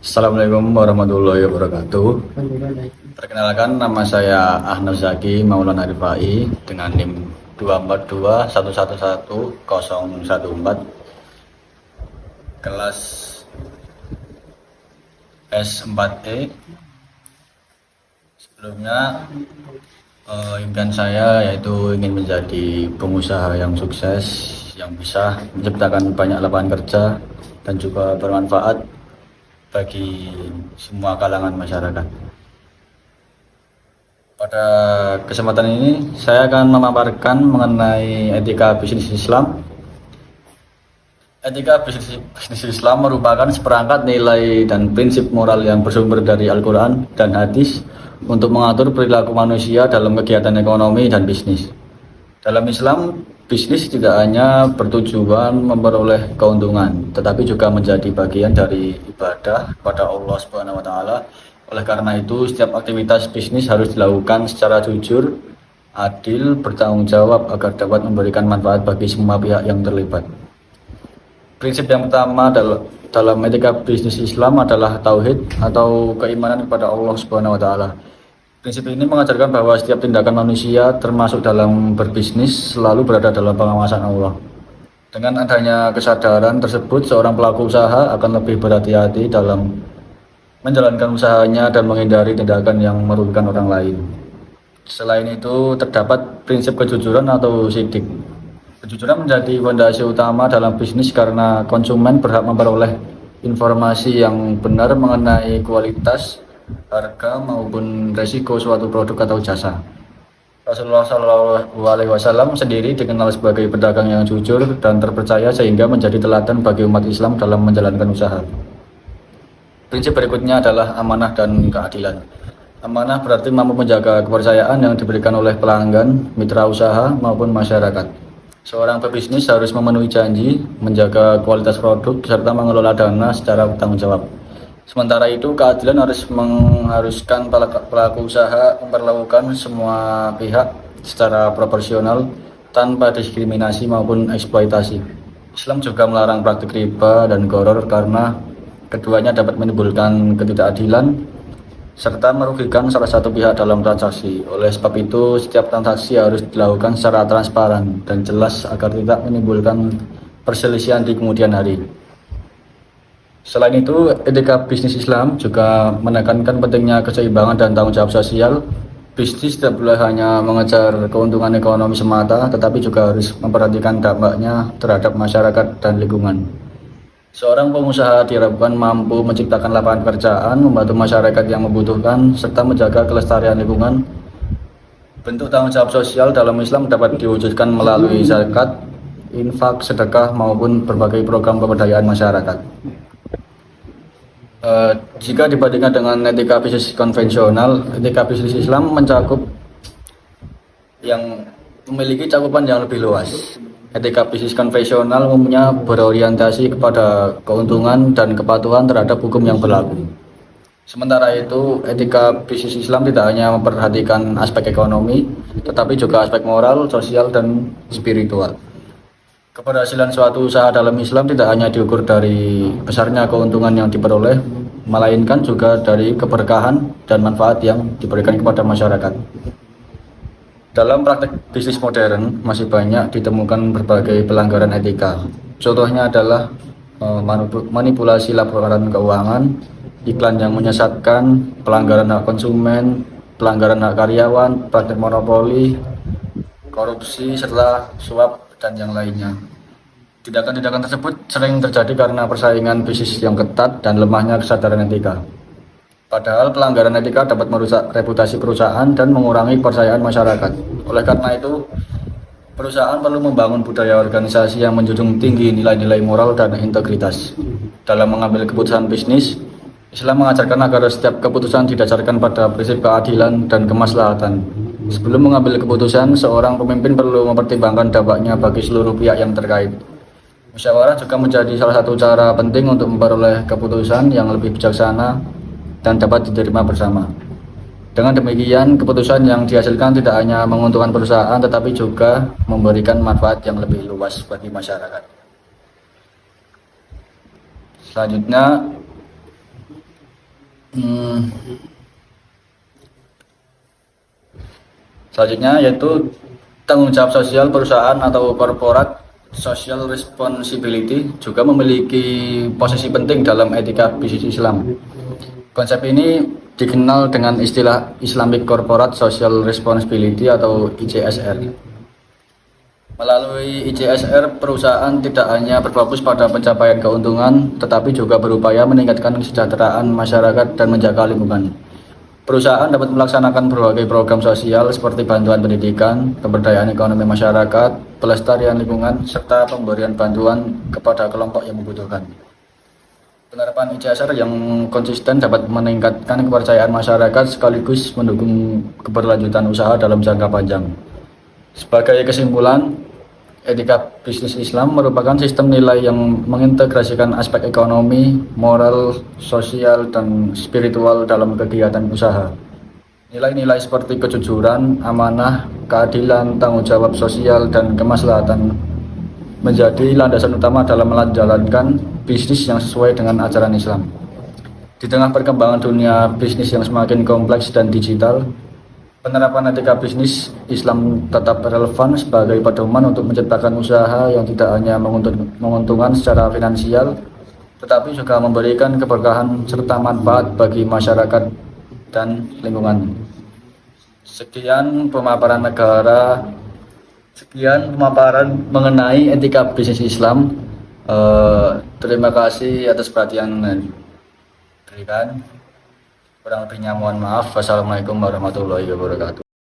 Assalamualaikum warahmatullahi wabarakatuh. Perkenalkan, nama saya Ahmad Zaki Maulana Rifai dengan NIM 242111014 kelas S4E. Sebelumnya impian saya yaitu ingin menjadi pengusaha yang sukses, yang bisa menciptakan banyak lapangan kerja dan juga bermanfaat bagi semua kalangan masyarakat. Pada kesempatan ini saya akan memaparkan mengenai etika bisnis Islam. Etika bisnis Islam merupakan seperangkat nilai dan prinsip moral yang bersumber dari Al-Quran dan hadis untuk mengatur perilaku manusia dalam kegiatan ekonomi dan bisnis. Dalam Islam, bisnis tidak hanya bertujuan memperoleh keuntungan, tetapi juga menjadi bagian dari ibadah kepada Allah Subhanahu wa taala. Oleh karena itu, setiap aktivitas bisnis harus dilakukan secara jujur, adil, bertanggung jawab agar dapat memberikan manfaat bagi semua pihak yang terlibat. Prinsip yang pertama dalam etika bisnis Islam adalah tauhid atau keimanan kepada Allah Subhanahu wa taala. Prinsip ini mengajarkan bahwa setiap tindakan manusia, termasuk dalam berbisnis, selalu berada dalam pengawasan Allah. Dengan adanya kesadaran tersebut, seorang pelaku usaha akan lebih berhati-hati dalam menjalankan usahanya dan menghindari tindakan yang merugikan orang lain. Selain itu, terdapat prinsip kejujuran atau sidik. Kejujuran menjadi fondasi utama dalam bisnis karena konsumen berhak memperoleh informasi yang benar mengenai kualitas, harga maupun resiko suatu produk atau jasa. Rasulullah SAW sendiri dikenal sebagai pedagang yang jujur dan terpercaya sehingga menjadi teladan bagi umat Islam dalam menjalankan usaha. Prinsip berikutnya adalah amanah dan keadilan. Amanah berarti mampu menjaga kepercayaan yang diberikan oleh pelanggan, mitra usaha maupun masyarakat. Seorang pebisnis harus memenuhi janji, menjaga kualitas produk serta mengelola dana secara bertanggung jawab. Sementara itu, keadilan harus mengharuskan pelaku usaha memperlakukan semua pihak secara proporsional tanpa diskriminasi maupun eksploitasi. Islam juga melarang praktik riba dan gharar karena keduanya dapat menimbulkan ketidakadilan serta merugikan salah satu pihak dalam transaksi. Oleh sebab itu, setiap transaksi harus dilakukan secara transparan dan jelas agar tidak menimbulkan perselisihan di kemudian hari. Selain itu, etika bisnis Islam juga menekankan pentingnya keseimbangan dan tanggung jawab sosial. Bisnis tidak boleh hanya mengejar keuntungan ekonomi semata, tetapi juga harus memperhatikan dampaknya terhadap masyarakat dan lingkungan. Seorang pengusaha diharapkan mampu menciptakan lapangan pekerjaan, membantu masyarakat yang membutuhkan, serta menjaga kelestarian lingkungan. Bentuk tanggung jawab sosial dalam Islam dapat diwujudkan melalui zakat, infak, sedekah, maupun berbagai program pemberdayaan masyarakat. Jika dibandingkan dengan etika bisnis konvensional, etika bisnis Islam mencakup yang memiliki cakupan yang lebih luas. Etika bisnis konvensional umumnya berorientasi kepada keuntungan dan kepatuhan terhadap hukum yang berlaku. Sementara itu, etika bisnis Islam tidak hanya memperhatikan aspek ekonomi, tetapi juga aspek moral, sosial, dan spiritual. Keberhasilan suatu usaha dalam Islam tidak hanya diukur dari besarnya keuntungan yang diperoleh, melainkan juga dari keberkahan dan manfaat yang diberikan kepada masyarakat. Dalam praktek bisnis modern, masih banyak ditemukan berbagai pelanggaran etika. Contohnya adalah manipulasi laporan keuangan, iklan yang menyesatkan, pelanggaran hak konsumen, pelanggaran hak karyawan, praktek monopoli, korupsi, serta suap, dan yang lainnya. Tindakan-tindakan tersebut sering terjadi karena persaingan bisnis yang ketat dan lemahnya kesadaran etika. Padahal pelanggaran etika dapat merusak reputasi perusahaan dan mengurangi kepercayaan masyarakat. Oleh karena itu, perusahaan perlu membangun budaya organisasi yang menjunjung tinggi nilai-nilai moral dan integritas. Dalam mengambil keputusan bisnis, Islam mengajarkan agar setiap keputusan didasarkan pada prinsip keadilan dan kemaslahatan. Sebelum mengambil keputusan, seorang pemimpin perlu mempertimbangkan dampaknya bagi seluruh pihak yang terkait. Musyawarah juga menjadi salah satu cara penting untuk memperoleh keputusan yang lebih bijaksana dan dapat diterima bersama. Dengan demikian, keputusan yang dihasilkan tidak hanya menguntungkan perusahaan, tetapi juga memberikan manfaat yang lebih luas bagi masyarakat. Selanjutnya, Hmm, Selanjutnya yaitu tanggung jawab sosial perusahaan atau korporat. Social responsibility juga memiliki posisi penting dalam etika bisnis Islam. Konsep ini dikenal dengan istilah Islamic Corporate Social Responsibility atau ICSR. Melalui ICSR, perusahaan tidak hanya berfokus pada pencapaian keuntungan, tetapi juga berupaya meningkatkan kesejahteraan masyarakat dan menjaga lingkungan. Perusahaan dapat melaksanakan berbagai program sosial seperti bantuan pendidikan, pemberdayaan ekonomi masyarakat, pelestarian lingkungan, serta pemberian bantuan kepada kelompok yang membutuhkan. Penerapan ICSR yang konsisten dapat meningkatkan kepercayaan masyarakat sekaligus mendukung keberlanjutan usaha dalam jangka panjang. Sebagai kesimpulan, etika bisnis Islam merupakan sistem nilai yang mengintegrasikan aspek ekonomi, moral, sosial, dan spiritual dalam kegiatan usaha. Nilai-nilai seperti kejujuran, amanah, keadilan, tanggung jawab sosial, dan kemaslahatan menjadi landasan utama dalam menjalankan bisnis yang sesuai dengan ajaran Islam. Di tengah perkembangan dunia bisnis yang semakin kompleks dan digital, penerapan etika bisnis Islam tetap relevan sebagai pedoman untuk menciptakan usaha yang tidak hanya menguntungkan secara finansial, tetapi juga memberikan keberkahan serta manfaat bagi masyarakat dan lingkungan. Sekian pemaparan mengenai etika bisnis Islam. Terima kasih atas perhatian yang diberikan. Kurang lebihnya mohon maaf. Wassalamualaikum warahmatullahi wabarakatuh.